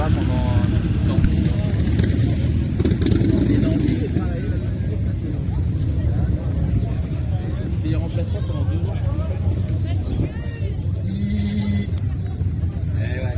là pendant un petit bout de temps. Et dans le pays, c'est pareil, la et il remplacera pendant 2 ans. Eh ouais.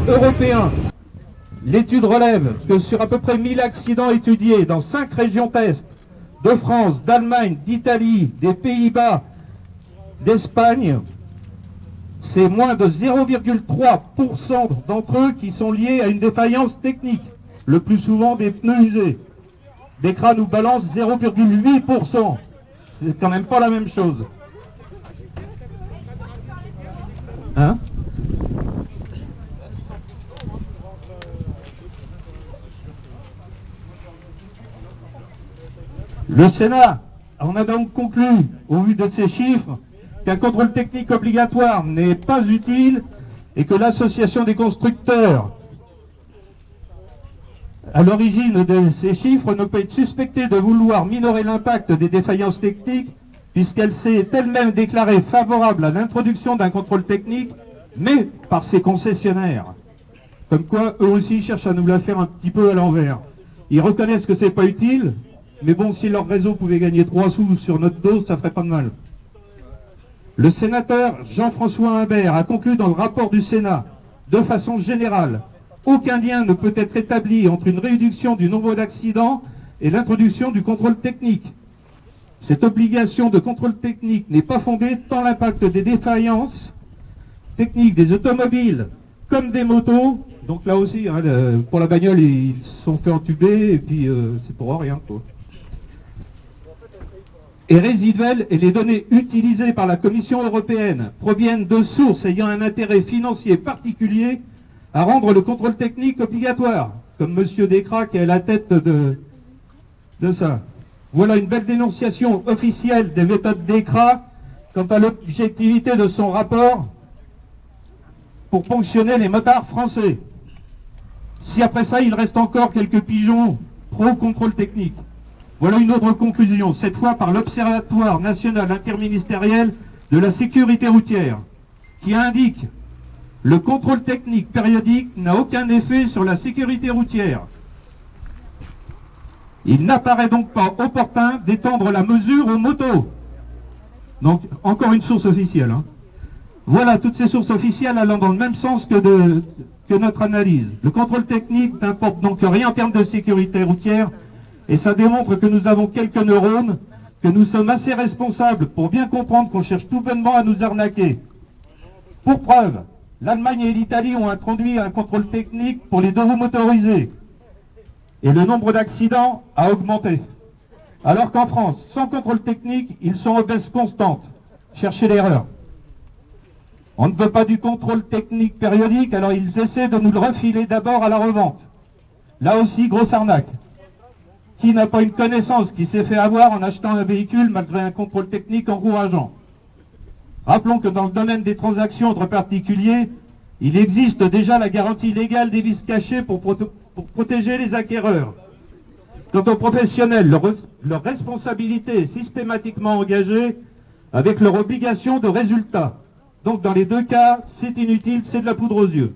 Européen. L'étude relève que sur à peu près 1000 accidents étudiés dans 5 régions test de France, d'Allemagne, d'Italie, des Pays-Bas, d'Espagne, c'est moins de 0,3% d'entre eux qui sont liés à une défaillance technique, le plus souvent des pneus usés. DEKRA nous balance 0,8%. C'est quand même pas la même chose. Hein? Le Sénat en a donc conclu, au vu de ces chiffres, qu'un contrôle technique obligatoire n'est pas utile et que l'association des constructeurs à l'origine de ces chiffres ne peut être suspectée de vouloir minorer l'impact des défaillances techniques puisqu'elle s'est elle-même déclarée favorable à l'introduction d'un contrôle technique, mais par ses concessionnaires. Comme quoi, eux aussi cherchent à nous la faire un petit peu à l'envers. Ils reconnaissent que c'est pas utile, mais bon, si leur réseau pouvait gagner 3 sous sur notre dos, ça ferait pas de mal. Le sénateur Jean-François Imbert a conclu dans le rapport du Sénat, de façon générale, aucun lien ne peut être établi entre une réduction du nombre d'accidents et l'introduction du contrôle technique. Cette obligation de contrôle technique n'est pas fondée tant l'impact des défaillances techniques des automobiles comme des motos, donc là aussi, hein, pour la bagnole, ils se sont fait entuber, et puis c'est pour rien, quoi. Et résiduelles, et les données utilisées par la Commission européenne proviennent de sources ayant un intérêt financier particulier à rendre le contrôle technique obligatoire, comme M. DEKRA qui est à la tête de ça. Voilà une belle dénonciation officielle des méthodes DEKRA quant à l'objectivité de son rapport pour ponctionner les motards français. Si après ça, il reste encore quelques pigeons pro-contrôle technique. Voilà une autre conclusion, cette fois par l'Observatoire national interministériel de la sécurité routière, qui indique « Le contrôle technique périodique n'a aucun effet sur la sécurité routière. Il n'apparaît donc pas opportun d'étendre la mesure aux motos. » Donc, encore une source officielle. Hein. Voilà toutes ces sources officielles allant dans le même sens que notre analyse. Le contrôle technique n'importe donc rien en termes de sécurité routière, et ça démontre que nous avons quelques neurones, que nous sommes assez responsables pour bien comprendre qu'on cherche tout bonnement à nous arnaquer. Pour preuve, l'Allemagne et l'Italie ont introduit un contrôle technique pour les 2 roues motorisées, et le nombre d'accidents a augmenté. Alors qu'en France, sans contrôle technique, ils sont en baisse constante. Cherchez l'erreur. On ne veut pas du contrôle technique périodique, alors ils essaient de nous le refiler d'abord à la revente. Là aussi, grosse arnaque. Qui n'a pas une connaissance qui s'est fait avoir en achetant un véhicule malgré un contrôle technique encourageant? Rappelons que dans le domaine des transactions entre particuliers, il existe déjà la garantie légale des vices cachés pour protéger les acquéreurs. Quant aux professionnels, leur responsabilité est systématiquement engagée avec leur obligation de résultat. Donc dans les 2 cas, c'est inutile, c'est de la poudre aux yeux.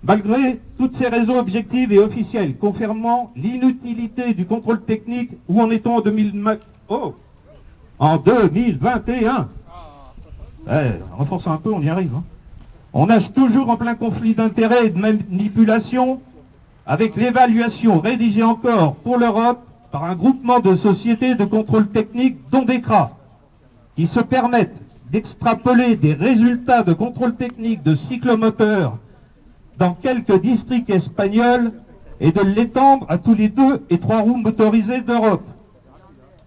Malgré toutes ces raisons objectives et officielles confirmant l'inutilité du contrôle technique, où en est-on en 2021? Renforçons un peu, on y arrive. Hein. On nage toujours en plein conflit d'intérêts et de manipulation avec l'évaluation rédigée encore pour l'Europe par un groupement de sociétés de contrôle technique dont DEKRA, qui se permettent d'extrapoler des résultats de contrôle technique de cyclomoteurs dans quelques districts espagnols et de l'étendre à tous les 2 et 3 roues motorisées d'Europe.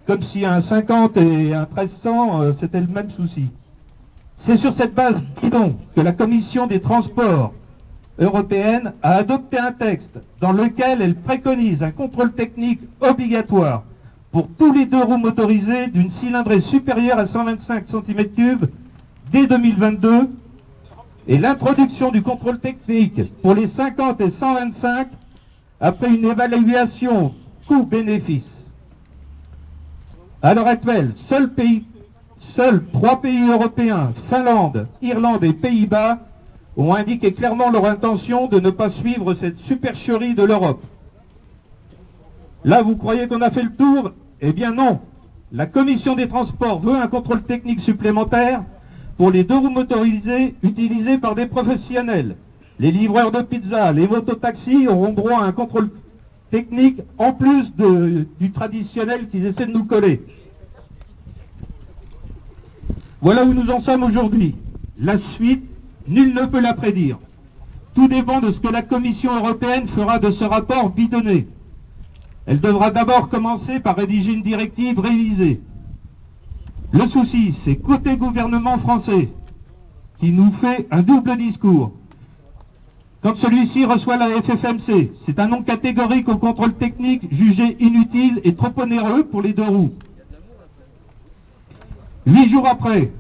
Comme si un 50 et un 1300, c'était le même souci. C'est sur cette base bidon que la Commission des transports européenne a adopté un texte dans lequel elle préconise un contrôle technique obligatoire pour tous les 2 roues motorisées d'une cylindrée supérieure à 125 cm3 dès 2022 et l'introduction du contrôle technique pour les 50 et 125 après une évaluation coût-bénéfice. À l'heure actuelle, seuls 3 pays européens, Finlande, Irlande et Pays-Bas, ont indiqué clairement leur intention de ne pas suivre cette supercherie de l'Europe. Là, vous croyez qu'on a fait le tour? Eh bien non. la Commission des Transports veut un contrôle technique supplémentaire pour les deux roues motorisées utilisées par des professionnels. Les livreurs de pizza, les mototaxis auront droit à un contrôle technique en plus du traditionnel qu'ils essaient de nous coller. Voilà où nous en sommes aujourd'hui. La suite, nul ne peut la prédire. Tout dépend de ce que la Commission européenne fera de ce rapport bidonné. Elle devra d'abord commencer par rédiger une directive révisée. Le souci, c'est côté gouvernement français, qui nous fait un double discours. Quand celui-ci reçoit la FFMC, c'est un non catégorique au contrôle technique jugé inutile et trop onéreux pour les deux roues. 8 jours après,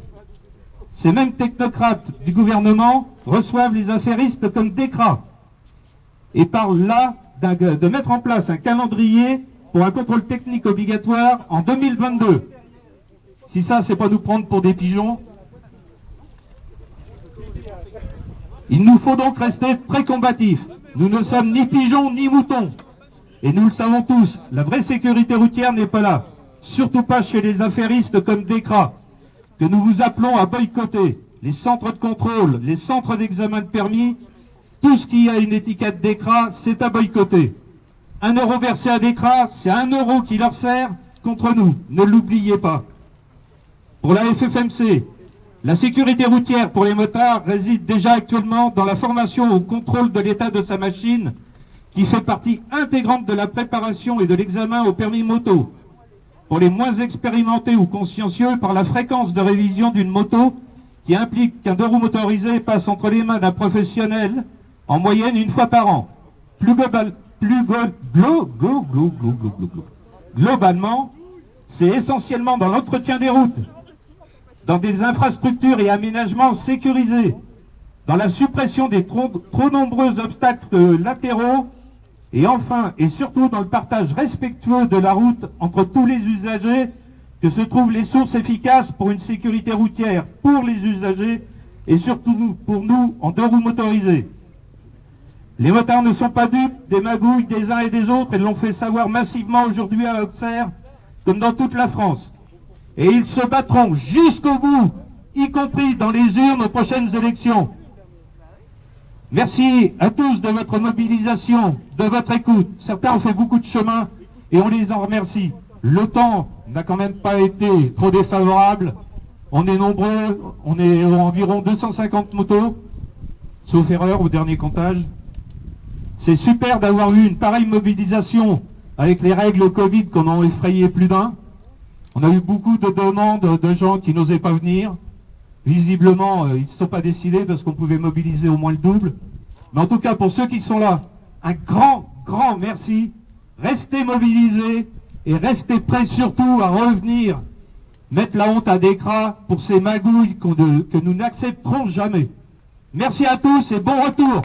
ces mêmes technocrates du gouvernement reçoivent les affairistes comme DECRA et parlent là de mettre en place un calendrier pour un contrôle technique obligatoire en 2022. Si ça, c'est pas nous prendre pour des pigeons. Il nous faut donc rester très combatifs. Nous ne sommes ni pigeons ni moutons. Et nous le savons tous, la vraie sécurité routière n'est pas là. Surtout pas chez les affairistes comme DECRA, que nous vous appelons à boycotter. Les centres de contrôle, les centres d'examen de permis, tout ce qui a une étiquette DECRA, c'est à boycotter. 1 euro versé à DECRA, c'est 1 euro qui leur sert contre nous. Ne l'oubliez pas. Pour la FFMC, la sécurité routière pour les motards réside déjà actuellement dans la formation au contrôle de l'état de sa machine, qui fait partie intégrante de la préparation et de l'examen au permis moto. Pour les moins expérimentés ou consciencieux, par la fréquence de révision d'une moto, qui implique qu'un deux roues motorisé passe entre les mains d'un professionnel, en moyenne 1 fois par an. Globalement, c'est essentiellement dans l'entretien des routes, dans des infrastructures et aménagements sécurisés, dans la suppression des trop nombreux obstacles latéraux, et enfin et surtout dans le partage respectueux de la route entre tous les usagers, que se trouvent les sources efficaces pour une sécurité routière pour les usagers et surtout pour nous en deux roues motorisées. Les motards ne sont pas dupes des magouilles des uns et des autres et l'ont fait savoir massivement aujourd'hui à Auxerre comme dans toute la France. Et ils se battront jusqu'au bout, y compris dans les urnes aux prochaines élections. Merci à tous de votre mobilisation, de votre écoute. Certains ont fait beaucoup de chemin et on les en remercie. Le temps n'a quand même pas été trop défavorable. On est nombreux, on est environ 250 motos, sauf erreur au dernier comptage. C'est super d'avoir eu une pareille mobilisation avec les règles Covid qu'on en effrayé plus d'un. On a eu beaucoup de demandes de gens qui n'osaient pas venir. Visiblement, ils ne se sont pas décidés parce qu'on pouvait mobiliser au moins le double. Mais en tout cas, pour ceux qui sont là, un grand merci. Restez mobilisés et restez prêts surtout à revenir mettre la honte à DECRA pour ces magouilles que nous n'accepterons jamais. Merci à tous et bon retour.